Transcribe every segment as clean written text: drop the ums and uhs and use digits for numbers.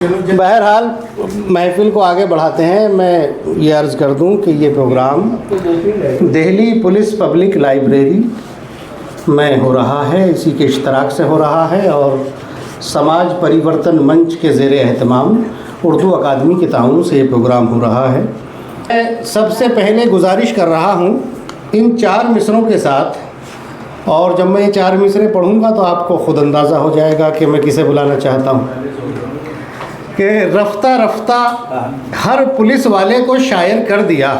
बहरहाल महफिल को आगे बढ़ाते हैं। मैं ये अर्ज़ कर दूं कि ये program Delhi police public library में हो रहा है, इसी के इश्तराक से हो रहा है और समाज परिवर्तन मंच के ज़ेर एहतमाम उर्दू अकादमी के ताउन से ये प्रोग्राम हो रहा है। मैं सबसे पहले गुजारिश कर रहा हूँ इन 4 मिसरों के साथ, और जब मैं ये 4 मिसरे पढ़ूँगा तो आपको ख़ुद अंदाज़ा हो जाएगा कि मैं किसे बुलाना चाहता हूँ कि रफ्ता रफ्ता हर पुलिस वाले को शायर कर दिया,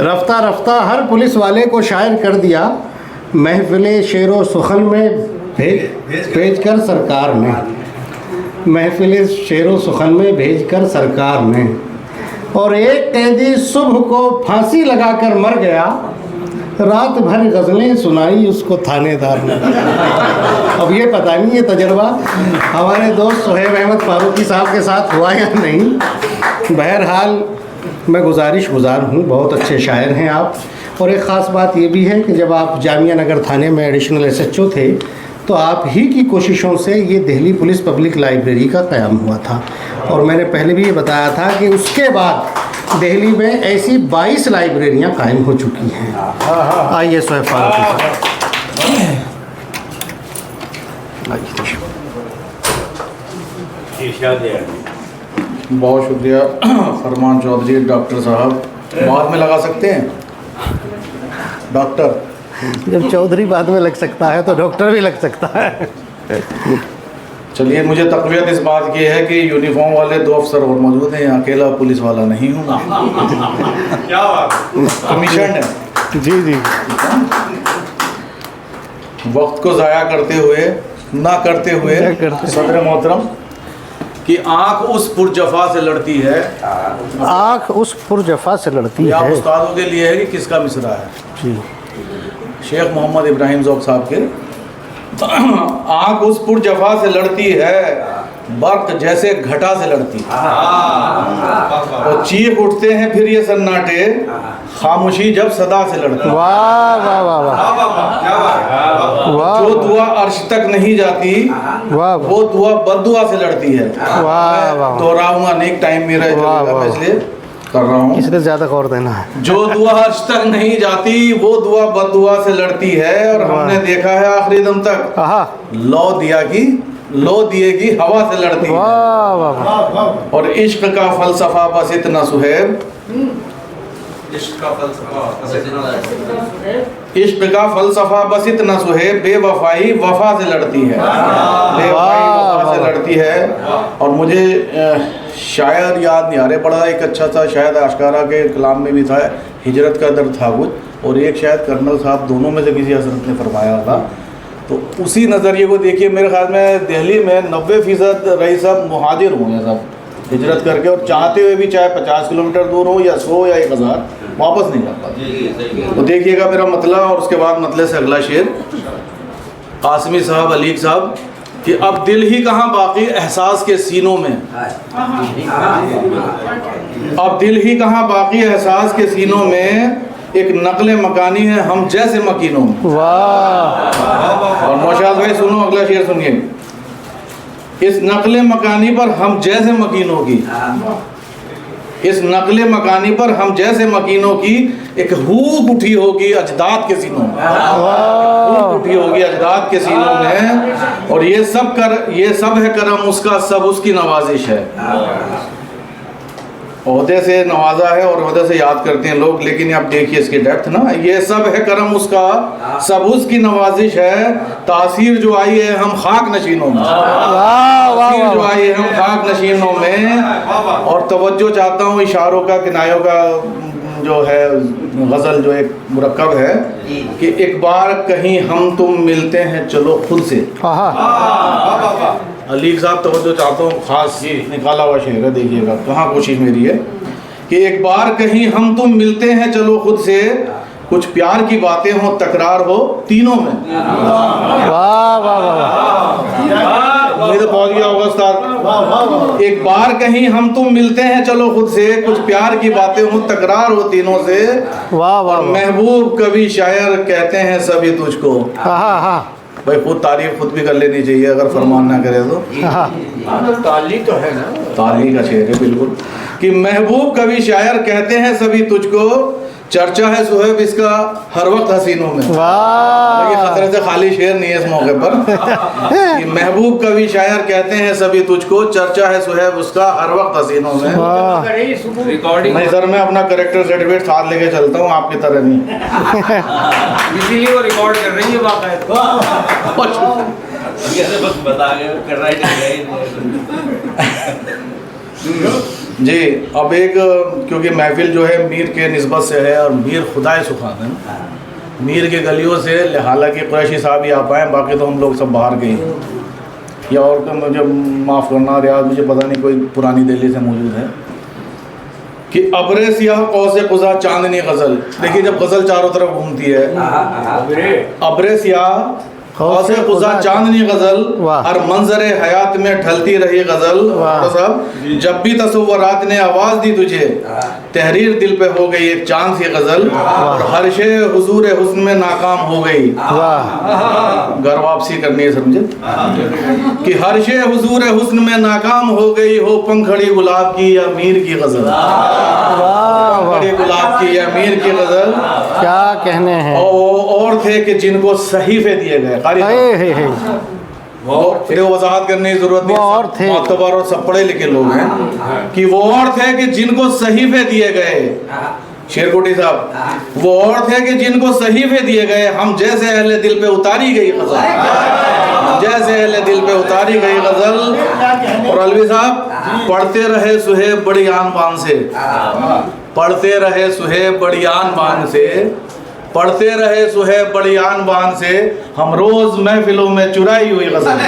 रफ्ता रफ्ता हर पुलिस वाले को शायर कर दिया, महफिल शेरो सुखन में भेज कर सरकार ने, महफिल शेरो सुखन में भेज कर सरकार ने। और एक कैदी सुबह को फांसी लगाकर मर गया, रात भर गज़लें सुनाई उसको थानेदार ने। अब ये पता नहीं ये तजर्बा हमारे दोस्त सुहेब अहमद फारूकी साहब के साथ हुआ या नहीं। बहरहाल मैं गुज़ारिश हूँ, बहुत अच्छे शायर हैं आप। और एक ख़ास बात ये भी है कि जब आप जामिया नगर थाने में एडिशनल SHO थे तो आप ही की कोशिशों से ये दिल्ली पुलिस पब्लिक लाइब्रेरी का क़याम हुआ था। और मैंने पहले भी ये बताया था कि उसके बाद दिल्ली में ऐसी 22 लाइब्रेरियाँ कायम हो चुकी हैं। आइए सुहेब फारूकी साहब। बहुत शुक्रिया फरमान चौधरी डॉक्टर साहब। बाद में लगा सकते हैं डॉक्टर? जब चौधरी बाद में लग सकता है तो डॉक्टर भी लग सकता है। चलिए, मुझे तक़वियत इस बात की है कि यूनिफॉर्म वाले 2 अफसर और मौजूद हैं, अकेला पुलिस वाला नहीं हूँ। क्या बात, कमीशन है? जी जी। वक्त को ज़ाया करते हुए ना करते हुए सदर मोहतरम कि आँख उस पुरजफा से लड़ती है, आँख उस पुरजफा से लड़ती है। आप उस्तादों के लिए है कि किसका मिसरा है? जी, शेख मोहम्मद इब्राहिम ज़ौक़ साहब के। आँख उस पुरजफा से लड़ती है, बर्क़ जैसे घटा से लड़ती है। और चीख उठते हैं फिर ये सन्नाटे, खामोशी जब सदा से लड़ती है। वाह वाह वाह वाह। जो दुआ अर्श तक नहीं जाती वाह, वो दुआ बद्दुआ से लड़ती है। वाह वाह। दोहराऊंगा नहीं, टाइम मेरा इसलिए कर रहा हूँ, इसलिए ज़्यादा गौर देना है। जो दुआ अर्श तक नहीं जाती वो दुआ बद्दुआ से लड़ती है। और हमने देखा है आखिरी दम तक लो दिएगी हवा से लड़ती है। वाह वाह। और इश्क का फ़लसफ़ा बस इतना सुहेब, इश्क का फ़लसफ़ा बस इतना सुहेब, बेवफ़ाई वफ़ा से लड़ती है, बेवफ़ाई वफ़ा से लड़ती है। और मुझे शायर याद नहीं आ रहे, बड़ा एक अच्छा सा शायद आशकारा के कलाम में भी था, हिजरत का दर्द था कुछ, और एक शायद कर्नल साहब, दोनों में से किसी हज़रत ने फरमाया था। तो उसी नज़रिए को देखिए, मेरे ख्याल में दिल्ली में 90% रईस साहब मुहाजिर हुए हैं सब हिजरत करके, और चाहते हुए भी चाहे 50 किलोमीटर दूर हो या 100 या 1000 वापस नहीं कर पाते। तो देखिएगा मेरा मतला, और उसके बाद मतले से अगला शेर कासमी साहब, अलीक साहब कि अब दिल ही कहाँ बाकी एहसास के सीनों में, अब दिल ही कहाँ बाकी एहसास के सीनों में, एक नकले मकानी है हम जैसे मकीनों में। वाह। और मौशाद भाई सुनो, अगला शेर सुनिए। इस नकले मकानी पर हम जैसे मकीनों की, इस नकले मकानी पर हम जैसे मकीनों की एक हूक उठी होगी अजदाद के सीनों में, हूक उठी होगी अजदाद के सीनों में। और ये सब है करम उसका, सब उसकी नवाजिश है। ओहदे से नवाजा है और ओहदे से याद करते हैं लोग, लेकिन आप देखिए इसकी डेप्थ ना, ये सब है करम उसका, सब उसकी नवाजिश है। तासीर जो आई है हम खाक नशीनों में, तासीर जो आई है हम खाक नशीनों में। और तवज्जो चाहता हूँ इशारों का, किनायों का जो है गज़ल जो एक मुरक्कब है कि एक बार कहीं हम तुम मिलते हैं चलो खुद से। अलीक साहब तवज्जो चाहता हूँ, खास निकाला हुआ शेर है, देखिएगा कहाँ कोशिश मेरी है कि एक बार कहीं हम तुम मिलते हैं चलो खुद से, कुछ प्यार की बातें हो तकरार हो तीनों में। वाह वाह वाह। मुझे तो पहुँच गया होगा उस्ताद। एक बार कहीं हम तुम मिलते हैं चलो खुद से, कुछ प्यार की बातें हो तकरार हो तीनों से। वाह वाह। महबूब कवि शायर कहते हैं सभी तुझको, भाई खुद तारीफ खुद भी कर लेनी चाहिए, अगर फरमान ना करे तो। ताली तो है ना, ताली का शेर है बिल्कुल। कि महबूब कवि शायर कहते हैं सभी तुझको, चर्चा है सुहेब इसका हर वक्त हसीनों में। वाह ये खतरे से खाली शेर नहीं है इस मौके पर। कि महबूब कवि शायर कहते हैं सभी तुझको, चर्चा है सुहेब उसका हर वक्त हसीनों में। वाह रिकॉर्डिंग नहीं सर, मैं अपना करेक्टर सर्टिफिकेट साथ लेके चलता हूँ, आपकी तरह नहीं। इसीलिए वो रिकॉर्ड कर रही है बाकायदा। बस बता कर रहा जी। अब एक, क्योंकि महफिल जो है मीर के निस्बत से है और मीर खुदाए सुखान है ना, मीर के गलियों से, हालांकि कुरैशी साहब ही आ पाए, बाकी तो हम लोग सब बाहर गए। या और तो मुझे माफ़ करना रियाज, मुझे पता नहीं कोई पुरानी दिल्ली से मौजूद है। कि अब्रे सियाह कौसे कुज़ा चांदनी गज़ल। देखिए जब गज़ल चारों तरफ घूमती है, अब्रे सियाह कौसे कुज़ा चांदनी गज़ल, हर मंजरे हयात में ढलती रही गज़ल। साहब जब भी तसव्वुरात ने आवाज़ दी तुझे, तहरीर दिल पे हो गई एक चांद सी गज़ल, और हर शे हुजूर हुस्न में नाकाम हो गई। घर वापसी करनी है समझे। कि हर शे हुजूर हुस्न में नाकाम हो गई, हो पंखड़ी गुलाब की या मीर की गज़ल। पंखड़ी गुलाब की या मीर की गज़ल, क्या कहने हैं। और थे कि जिनको सहीफे दिए गए, फिर वजाहत करने की जरूरत नहीं, और थे, मातबर और सब पढ़े लिखे लोग हैं। कि वो और थे कि जिनको सहीफे दिए गए, शेरकोटी साहब, वो और थे कि जिनको सहीफे दिए गए, हम जैसे अहले दिल पे उतारी गई गज़ल, जैसे अहले दिल पे उतारी गई गज़ल। और अलवी साहब पढ़ते रहे सुहेब बड़ी आन बान से, पढ़ते रहे सुहेब बड़ी आन बान से, पढ़ते रहे सुहेब बड़ी आन बान से, हम रोज महफिलों में चुराई हुई गज़ल।